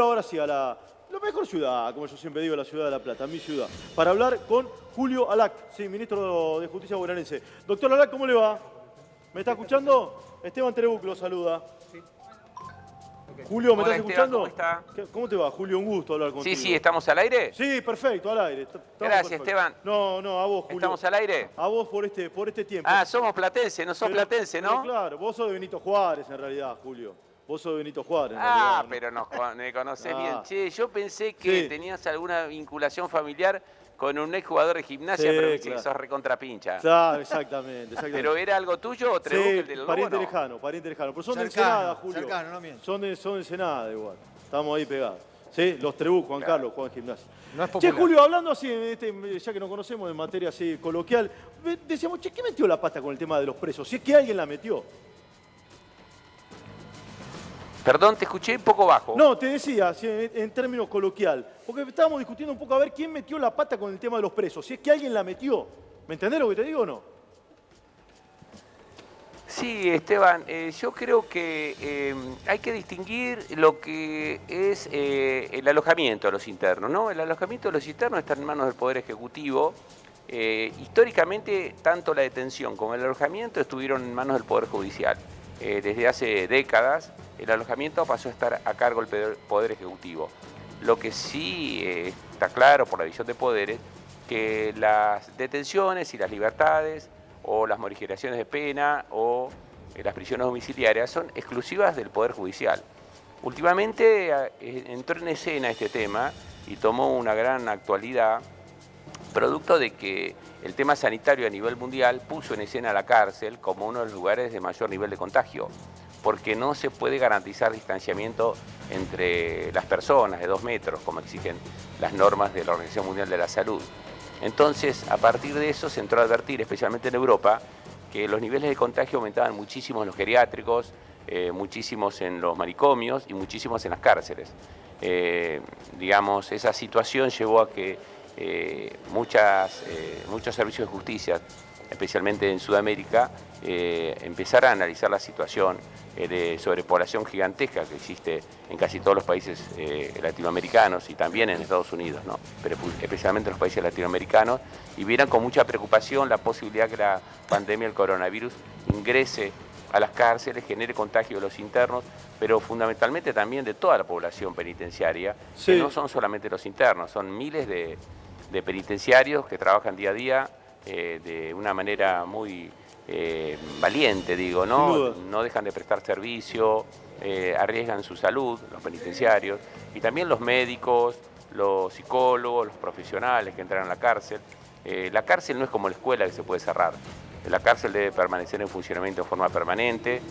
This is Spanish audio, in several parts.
Pero ahora sí, a la mejor ciudad, como yo siempre digo, la ciudad de La Plata, mi ciudad, para hablar con Julio Alac, sí, ministro de Justicia bonaerense. Doctor Alac, ¿cómo le va? ¿Me está escuchando? Esteban Trebuch lo saluda. Julio, ¿me Hola, estás Esteban, escuchando? ¿cómo está? ¿Cómo te va, Julio? Un gusto hablar contigo. Sí, ¿estamos al aire? Sí, perfecto, al aire. Gracias, perfecto. Esteban. No, a vos, Julio. ¿Estamos al aire? A vos por este tiempo. Ah, somos platense, no sos platense, pero ¿no? claro, vos sos de Benito Juárez, en realidad, Julio. Vos sos de Benito Juárez, en Ah, realidad, ¿no? pero me conocés Ah. bien. Che, yo pensé que Sí. tenías alguna vinculación familiar con un exjugador de gimnasia, Sí, pero me dice claro. que sos recontrapincha. Claro, exactamente. ¿Pero era algo tuyo o Trebuch, el del Lobo, pariente no? lejano, pariente lejano. Pero son de Cercano, Ensenada, Julio. cercano, no miento. Son de Ensenada igual. Estamos ahí pegados. Sí, los Trebuch, Juan Claro. Carlos, juegan gimnasia. No es Che, popular. Julio, hablando así, ya que nos conocemos en materia así coloquial, decíamos, che, ¿qué metió la pata con el tema de los presos? Si es que alguien la metió. Perdón, te escuché un poco bajo. No, te decía, así, en términos coloquial, porque estábamos discutiendo un poco a ver quién metió la pata con el tema de los presos. Si es que alguien la metió. ¿Me entendés lo que te digo o no? Sí, Esteban, yo creo que hay que distinguir lo que es el alojamiento de los internos, ¿no? El alojamiento de los internos está en manos del Poder Ejecutivo. Históricamente, tanto la detención como el alojamiento estuvieron en manos del Poder Judicial. Desde hace décadas, el alojamiento pasó a estar a cargo del Poder Ejecutivo. Lo que sí está claro por la división de poderes, que las detenciones y las libertades o las morigeraciones de pena o las prisiones domiciliarias son exclusivas del Poder Judicial. Últimamente entró en escena este tema y tomó una gran actualidad, producto de que el tema sanitario a nivel mundial puso en escena la cárcel como uno de los lugares de mayor nivel de contagio, porque no se puede garantizar distanciamiento entre las personas de 2 metros, como exigen las normas de la Organización Mundial de la Salud. Entonces, a partir de eso se entró a advertir, especialmente en Europa, que los niveles de contagio aumentaban muchísimo en los geriátricos, muchísimos en los manicomios y muchísimos en las cárceles. Digamos, esa situación llevó a que muchos servicios de justicia, especialmente en Sudamérica, empezaran a analizar la situación de sobrepoblación gigantesca que existe en casi todos los países latinoamericanos y también en Estados Unidos, ¿no? Pero especialmente en los países latinoamericanos, y vieran con mucha preocupación la posibilidad que la pandemia del coronavirus ingrese a las cárceles, genere contagio de los internos, pero fundamentalmente también de toda la población penitenciaria, Sí. que no son solamente los internos, son miles de penitenciarios que trabajan día a día de una manera muy valiente, digo, Sin ¿no? duda. No dejan de prestar servicio, arriesgan su salud, los penitenciarios, y también los médicos, los psicólogos, los profesionales que entran a la cárcel. La cárcel no es como la escuela que se puede cerrar. La cárcel debe permanecer en funcionamiento de forma permanente,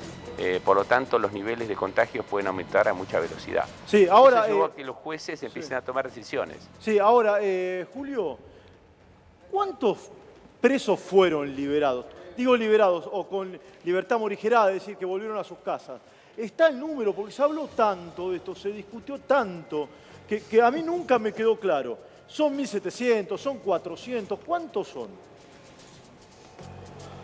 por lo tanto los niveles de contagios pueden aumentar a mucha velocidad. Sí, ahora... Eso llevó a que los jueces empiecen a tomar decisiones. Sí, ahora, Julio, ¿cuántos presos fueron liberados? Digo liberados o con libertad morigerada, es decir, que volvieron a sus casas. Está el número, porque se habló tanto de esto, se discutió tanto, que a mí nunca me quedó claro. ¿Son 1.700? ¿Son 400? ¿Cuántos son?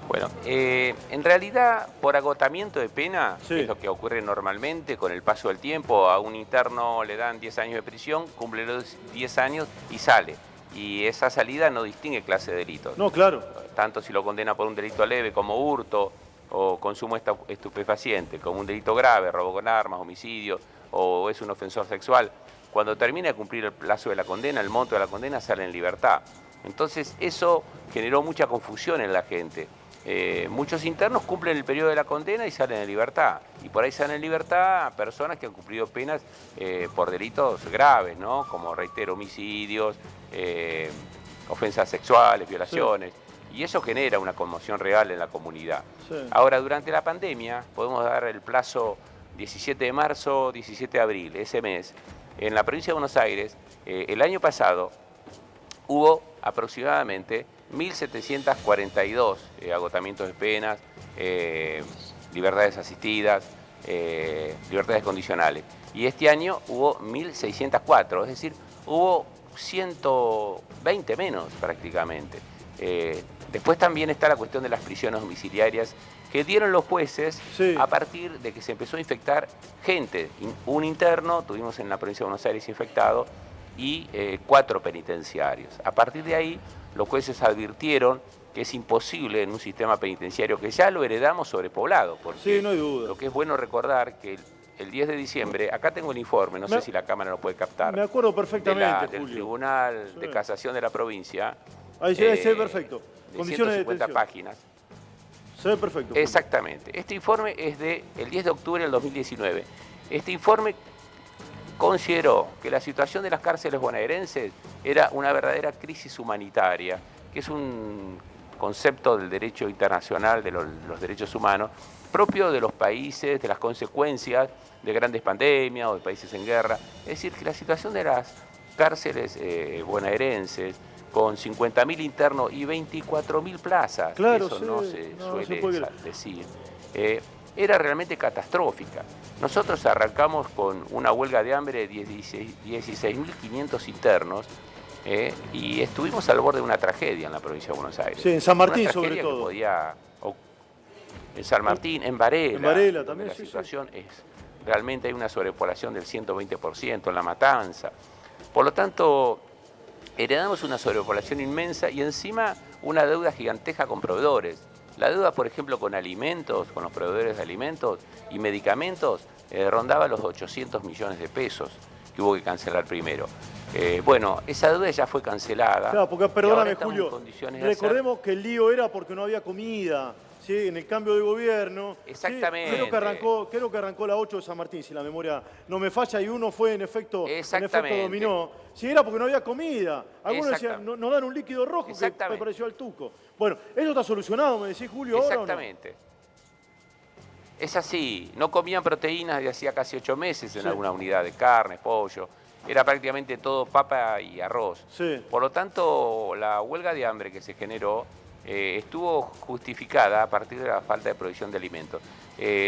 Bueno, en realidad, por agotamiento de pena, Sí. que es lo que ocurre normalmente con el paso del tiempo, a un interno le dan 10 años de prisión, cumple los 10 años y sale. Y esa salida no distingue clase de delitos. No, claro. Tanto si lo condena por un delito leve como hurto o consumo estupefaciente, como un delito grave, robo con armas, homicidio, o es un ofensor sexual. Cuando termina de cumplir el plazo de la condena, el monto de la condena, sale en libertad. Entonces eso generó mucha confusión en la gente. Muchos internos cumplen el periodo de la condena y salen en libertad. Y por ahí salen en libertad personas que han cumplido penas por delitos graves, ¿no? Como, reitero, homicidios, ofensas sexuales, violaciones. Sí. Y eso genera una conmoción real en la comunidad. Sí. Ahora, durante la pandemia, podemos dar el plazo 17 de marzo, 17 de abril, ese mes. En la provincia de Buenos Aires, el año pasado, hubo aproximadamente 1.742 agotamientos de penas, libertades asistidas, libertades condicionales. Y este año hubo 1.604, es decir, hubo 120 menos prácticamente. Después también está la cuestión de las prisiones domiciliarias, que dieron los jueces Sí. a partir de que se empezó a infectar gente. Un interno, tuvimos en la provincia de Buenos Aires infectado, y 4 penitenciarios. A partir de ahí, los jueces advirtieron que es imposible en un sistema penitenciario que ya lo heredamos sobrepoblado, porque Sí, no hay duda. lo que es bueno recordar que el 10 de diciembre, acá tengo el informe, no sé si la Cámara lo puede captar, Me acuerdo perfectamente, del Julio. Tribunal Sí. de Casación de la provincia. Ahí se ve perfecto. De Condiciones de 150 detención. páginas. Se ve perfecto. Julio. Exactamente. Este informe es del 10 de octubre del 2019. Este informe consideró que la situación de las cárceles bonaerenses era una verdadera crisis humanitaria, que es un concepto del derecho internacional, de los derechos humanos, propio de los países, de las consecuencias de grandes pandemias o de países en guerra. Es decir, que la situación de las cárceles bonaerenses, con 50.000 internos y 24.000 plazas, Claro, eso sí, no se no suele se puede decir, era realmente catastrófica. Nosotros arrancamos con una huelga de hambre de 16.500 internos, y estuvimos al borde de una tragedia en la provincia de Buenos Aires. Sí, en San Martín Una sobre tragedia que todo. podía, en San Martín, en Varela. En Varela donde también, la sí, situación es, realmente hay una sobrepoblación del 120%, en La Matanza. Por lo tanto, heredamos una sobrepoblación inmensa y encima una deuda gigantesca con proveedores. La deuda, por ejemplo, con alimentos, con los proveedores de alimentos y medicamentos, rondaba los 800 millones de pesos, que hubo que cancelar primero. Bueno, esa deuda ya fue cancelada. Claro, porque y ahora perdóname, estamos en Julio. condiciones de hacer- Recordemos que el lío era porque no había comida. ¿Sí? En el cambio de gobierno. ¿sí? Exactamente. Creo que arrancó la 8 de San Martín, si la memoria no me falla, y uno fue en efecto dominó. Si era porque no había comida. Algunos decían, no dan un líquido rojo que me pareció al tuco. Bueno, eso está solucionado, me decís, Julio, ahora. Exactamente. Es así, no comían proteínas desde hacía casi 8 meses en alguna unidad de carne, pollo. Era prácticamente todo papa y arroz. Sí. Por lo tanto, la huelga de hambre que se generó estuvo justificada a partir de la falta de provisión de alimentos.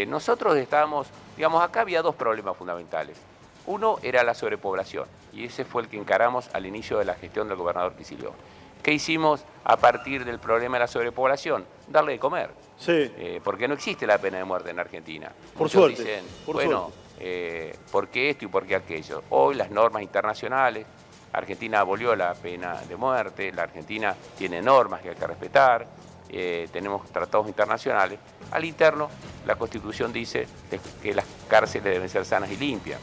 Nosotros estábamos, digamos, acá había 2 problemas fundamentales. Uno era la sobrepoblación, y ese fue el que encaramos al inicio de la gestión del gobernador Kicillof. ¿Qué hicimos a partir del problema de la sobrepoblación? Darle de comer. Sí. Porque no existe la pena de muerte en Argentina. Por Muchos suerte. dicen, Por bueno, ¿por qué esto y por qué aquello? Hoy las normas internacionales, Argentina abolió la pena de muerte, la Argentina tiene normas que hay que respetar, tenemos tratados internacionales. Al interno, la Constitución dice que las cárceles deben ser sanas y limpias,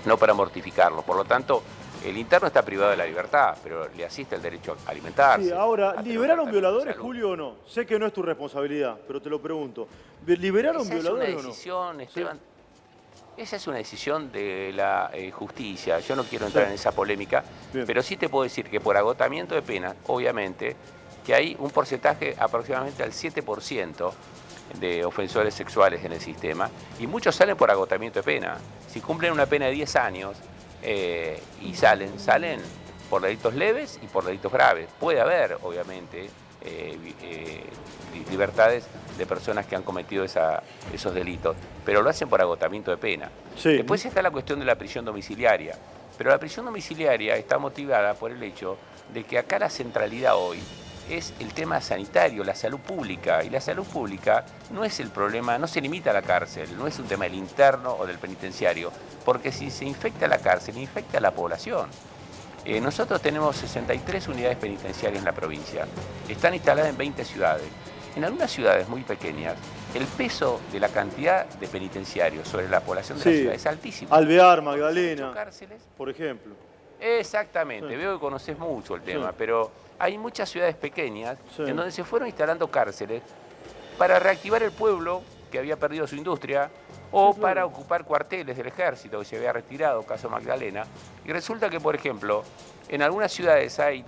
no para mortificarlo. Por lo tanto, el interno está privado de la libertad, pero le asiste el derecho a alimentarse. Sí, ahora, ¿liberaron violadores, salud. Julio, o no? Sé que no es tu responsabilidad, pero te lo pregunto. ¿Liberaron violadores o no? Esa es una decisión, Esteban. Sí. Esa es una decisión de la justicia. Yo no quiero entrar en esa polémica, Bien. pero sí te puedo decir que por agotamiento de penas, obviamente, que hay un porcentaje aproximadamente al 7% de ofensores sexuales en el sistema, y muchos salen por agotamiento de pena. Si cumplen una pena de 10 años y salen por delitos leves y por delitos graves. Puede haber, obviamente, libertades de personas que han cometido esos delitos, pero lo hacen por agotamiento de pena. Sí. Después está la cuestión de la prisión domiciliaria, pero la prisión domiciliaria está motivada por el hecho de que acá la centralidad hoy es el tema sanitario, la salud pública, y la salud pública no es el problema, no se limita a la cárcel, no es un tema del interno o del penitenciario, porque si se infecta la cárcel, infecta a la población. Nosotros tenemos 63 unidades penitenciarias en la provincia, están instaladas en 20 ciudades. En algunas ciudades muy pequeñas, el peso de la cantidad de penitenciarios sobre la población de la ciudad es altísimo. Alvear, Magdalena, Cárceles. por ejemplo. Exactamente, Sí. veo que conoces mucho el tema, Sí. pero hay muchas ciudades pequeñas Sí. en donde se fueron instalando cárceles para reactivar el pueblo que había perdido su industria, o Sí, claro. para ocupar cuarteles del ejército que se había retirado, caso Magdalena. Y resulta que, por ejemplo, en algunas ciudades hay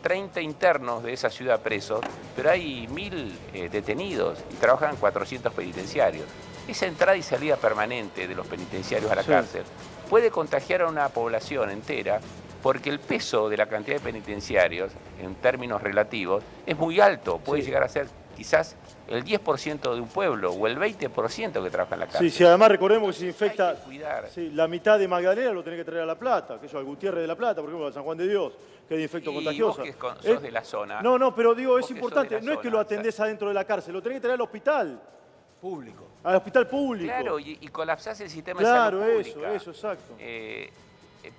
30 internos de esa ciudad presos, pero hay 1.000 detenidos y trabajan 400 penitenciarios. Esa entrada y salida permanente de los penitenciarios a la Sí. cárcel puede contagiar a una población entera, porque el peso de la cantidad de penitenciarios, en términos relativos, es muy alto, puede Sí. llegar a ser quizás el 10% de un pueblo o el 20% que trabaja en la cárcel. Sí, sí, además recordemos que se infecta, Hay que cuidar. sí, la mitad de Magdalena lo tenés que traer a La Plata, que eso, al Gutiérrez de La Plata, por ejemplo, a San Juan de Dios, que es de infecto contagiosa. Vos que sos de la zona. No, no, pero digo, vos es que sos importante, de la no es que zona, lo atendés adentro de la cárcel, lo tenés que traer al hospital, Público. al hospital público. Claro, y colapsás el sistema Claro, de salud pública. eso, exacto.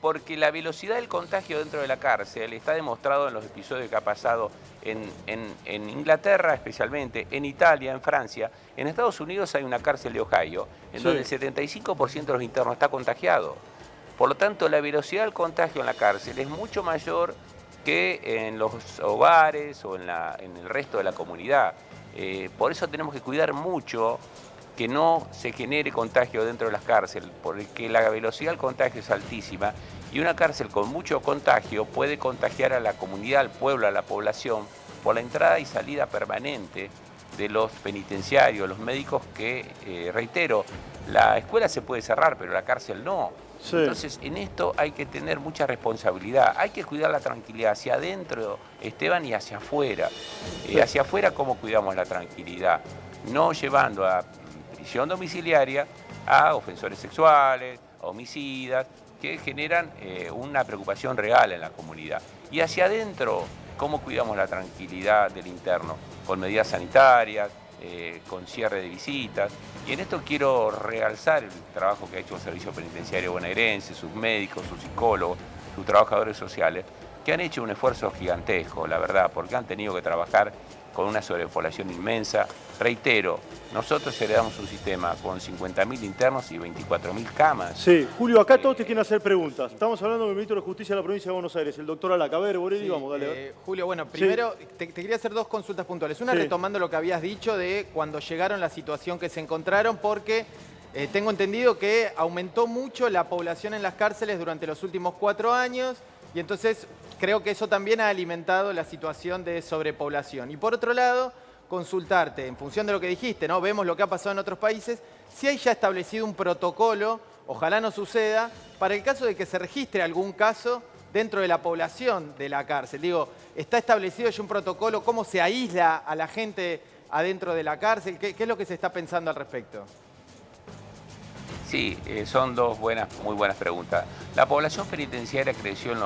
Porque la velocidad del contagio dentro de la cárcel está demostrado en los episodios que ha pasado en Inglaterra especialmente, en Italia, en Francia. En Estados Unidos hay una cárcel de Ohio en donde el 75% de los internos está contagiado. Por lo tanto, la velocidad del contagio en la cárcel es mucho mayor que en los hogares o en el resto de la comunidad. Por eso tenemos que cuidar mucho que no se genere contagio dentro de las cárceles, porque la velocidad del contagio es altísima y una cárcel con mucho contagio puede contagiar a la comunidad, al pueblo, a la población, por la entrada y salida permanente de los penitenciarios, los médicos que, reitero, la escuela se puede cerrar, pero la cárcel no. Sí. Entonces, en esto hay que tener mucha responsabilidad, hay que cuidar la tranquilidad hacia adentro, Esteban, y hacia afuera. Hacia afuera, ¿cómo cuidamos la tranquilidad? No llevando a prisión domiciliaria a ofensores sexuales, a homicidas, que generan una preocupación real en la comunidad. Y hacia adentro, ¿cómo cuidamos la tranquilidad del interno? Con medidas sanitarias, con cierre de visitas. Y en esto quiero realzar el trabajo que ha hecho el Servicio Penitenciario Bonaerense, sus médicos, sus psicólogos, sus trabajadores sociales, que han hecho un esfuerzo gigantesco, la verdad, porque han tenido que trabajar con una sobrepoblación inmensa. Reitero, nosotros heredamos un sistema con 50.000 internos y 24.000 camas. Sí, Julio, acá todos te quieren hacer preguntas. Estamos hablando con el ministro de Justicia de la provincia de Buenos Aires, el doctor Alaca. A ver, Borelli, Sí, vamos, dale. Julio, bueno, primero te quería hacer dos consultas puntuales. Una, Sí. retomando lo que habías dicho de cuando llegaron, la situación que se encontraron, porque tengo entendido que aumentó mucho la población en las cárceles durante los últimos 4 años y entonces creo que eso también ha alimentado la situación de sobrepoblación. Y por otro lado, consultarte, en función de lo que dijiste, ¿no? Vemos lo que ha pasado en otros países, si hay ya establecido un protocolo, ojalá no suceda, para el caso de que se registre algún caso dentro de la población de la cárcel. Digo, ¿está establecido ya un protocolo? ¿Cómo se aísla a la gente adentro de la cárcel? ¿Qué es lo que se está pensando al respecto? Sí, son dos muy buenas preguntas. La población penitenciaria creció en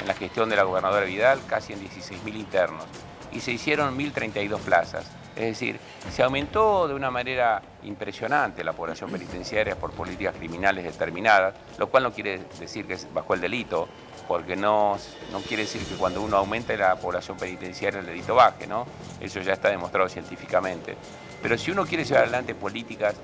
la gestión de la gobernadora Vidal casi en 16.000 internos y se hicieron 1.032 plazas. Es decir, se aumentó de una manera impresionante la población penitenciaria por políticas criminales determinadas, lo cual no quiere decir que bajó el delito, porque no quiere decir que cuando uno aumenta la población penitenciaria el delito baje, ¿no? Eso ya está demostrado científicamente. Pero si uno quiere llevar adelante políticas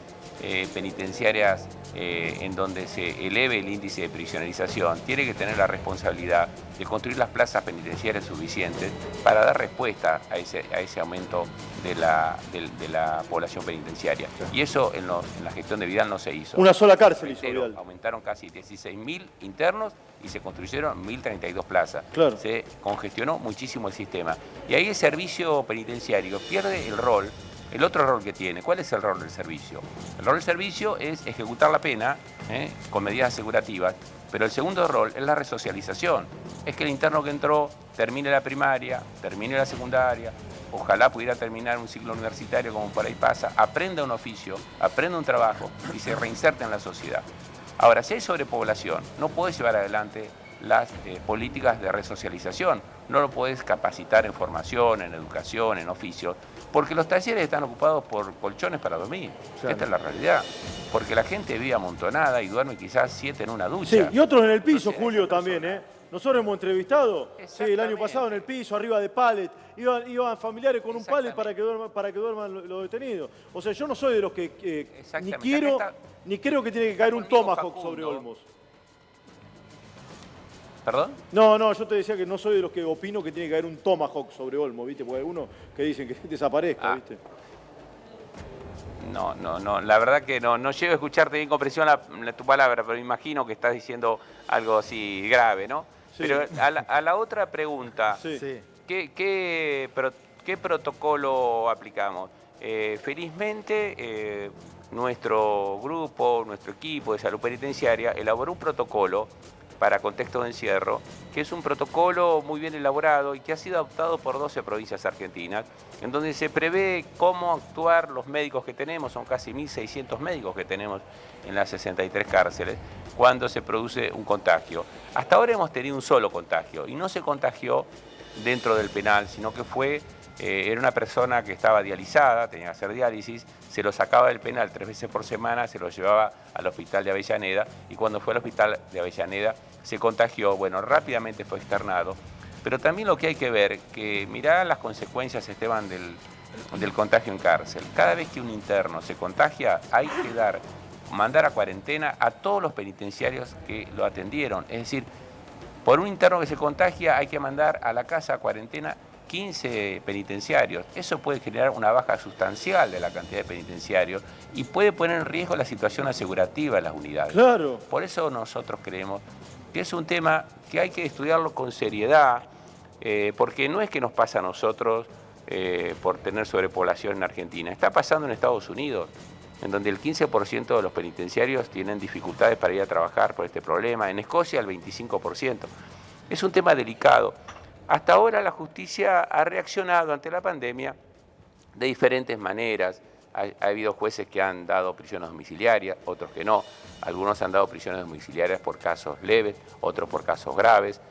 penitenciarias en donde se eleve el índice de prisionerización, tiene que tener la responsabilidad de construir las plazas penitenciarias suficientes para dar respuesta a ese aumento de la población penitenciaria. Y eso en la gestión de Vidal no se hizo. Una sola cárcel hizo Reitero, Vidal. aumentaron casi 16.000 internos y se construyeron 1.032 plazas. Claro. Se congestionó muchísimo el sistema. Y ahí el servicio penitenciario pierde el rol. El otro rol que tiene, ¿cuál es el rol del servicio? El rol del servicio es ejecutar la pena con medidas asegurativas, pero el segundo rol es la resocialización. Es que el interno que entró termine la primaria, termine la secundaria, ojalá pudiera terminar un ciclo universitario como por ahí pasa, aprenda un oficio, aprenda un trabajo y se reinserte en la sociedad. Ahora, si hay sobrepoblación, no podés llevar adelante las políticas de resocialización. No lo podés capacitar en formación, en educación, en oficios, porque los talleres están ocupados por colchones para dormir. Claro. Esta es la realidad. Porque la gente vive amontonada y duerme quizás 7 en una ducha. Sí, y otros en el piso, Entonces, Julio, también, ¿eh? Nosotros hemos entrevistado, sí, el año pasado en el piso, arriba de pallet, iban familiares con un pallet para que duerman los detenidos. O sea, yo no soy de los que ni quiero, ni creo que tiene que caer un tomahawk sobre Olmos. ¿Perdón? No, yo te decía que no soy de los que opino que tiene que caer un tomahawk sobre Olmos, ¿viste? Porque hay algunos que dicen que desaparezca, ¿viste? No, la verdad que no llego a escucharte bien con presión tu palabra, pero imagino que estás diciendo algo así grave, ¿no? Sí. Pero a la otra pregunta, sí. ¿Qué protocolo aplicamos? Felizmente, nuestro grupo, nuestro equipo de salud penitenciaria elaboró un protocolo para contexto de encierro, que es un protocolo muy bien elaborado y que ha sido adoptado por 12 provincias argentinas, en donde se prevé cómo actuar los médicos que tenemos, son casi 1.600 médicos que tenemos en las 63 cárceles, cuando se produce un contagio. Hasta ahora hemos tenido un solo contagio y no se contagió dentro del penal, sino que era una persona que estaba dializada, tenía que hacer diálisis, se lo sacaba del penal 3 veces por semana, se lo llevaba al hospital de Avellaneda y cuando fue al hospital de Avellaneda se contagió, bueno, rápidamente fue externado. Pero también lo que hay que ver, que mirá las consecuencias, Esteban, del contagio en cárcel. Cada vez que un interno se contagia, hay que mandar a cuarentena a todos los penitenciarios que lo atendieron. Es decir, por un interno que se contagia hay que mandar a la casa a cuarentena 15 penitenciarios. Eso puede generar una baja sustancial de la cantidad de penitenciarios y puede poner en riesgo la situación asegurativa de las unidades. Claro. Por eso nosotros creemos que es un tema que hay que estudiarlo con seriedad, porque no es que nos pasa a nosotros por tener sobrepoblación en Argentina. Está pasando en Estados Unidos, en donde el 15% de los penitenciarios tienen dificultades para ir a trabajar por este problema. En Escocia el 25%. Es un tema delicado. Hasta ahora la justicia ha reaccionado ante la pandemia de diferentes maneras. Ha habido jueces que han dado prisiones domiciliarias, otros que no. Algunos han dado prisiones domiciliarias por casos leves, otros por casos graves.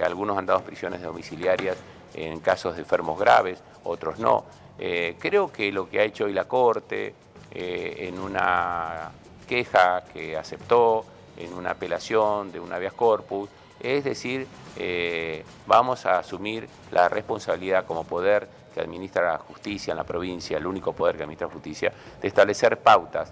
Algunos han dado prisiones domiciliarias en casos de enfermos graves, otros no. Creo que lo que ha hecho hoy la Corte, en una queja que aceptó, en una apelación de un habeas corpus, es decir, vamos a asumir la responsabilidad como poder que administra la justicia en la provincia, el único poder que administra justicia, de establecer pautas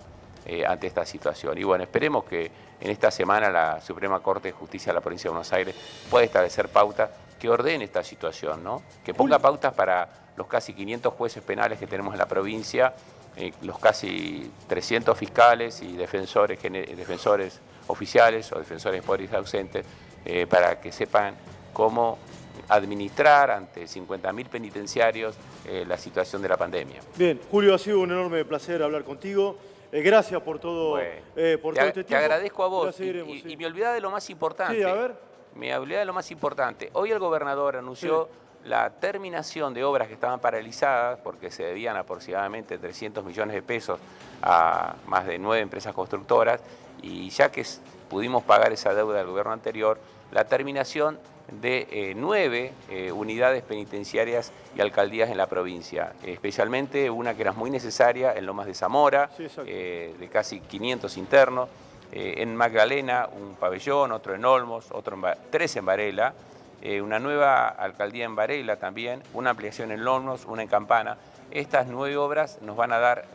ante esta situación. Y bueno, esperemos que en esta semana la Suprema Corte de Justicia de la Provincia de Buenos Aires pueda establecer pautas que ordene esta situación, ¿no? Que ponga pautas para los casi 500 jueces penales que tenemos en la provincia, los casi 300 fiscales y defensores oficiales o defensores de poderes ausentes, para que sepan cómo administrar ante 50.000 penitenciarios la situación de la pandemia. Bien, Julio, ha sido un enorme placer hablar contigo. Gracias por todo, Bueno, por todo este tiempo. Te agradezco a vos Seguiremos, y me olvidaba de lo más importante. Sí, a ver. Me olvidaba de lo más importante. Hoy el gobernador anunció la terminación de obras que estaban paralizadas porque se debían aproximadamente 300 millones de pesos a más de 9 empresas constructoras y ya que pudimos pagar esa deuda del gobierno anterior, la terminación de 9 unidades penitenciarias y alcaldías en la provincia, especialmente una que era muy necesaria en Lomas de Zamora, de casi 500 internos, en Magdalena un pabellón, otro en Olmos, 3 en Varela, una nueva alcaldía en Varela también, una ampliación en Olmos, una en Campana. Estas 9 obras nos van a dar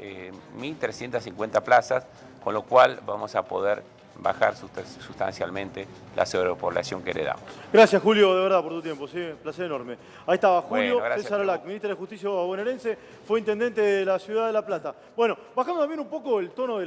1.350 plazas, con lo cual vamos a poder bajar sustancialmente la sobrepoblación que heredamos. Gracias, Julio, de verdad, por tu tiempo. Sí, placer enorme. Ahí estaba Julio César Alac, ministro de Justicia bonaerense, fue intendente de la ciudad de La Plata. Bueno, bajando también un poco el tono de la...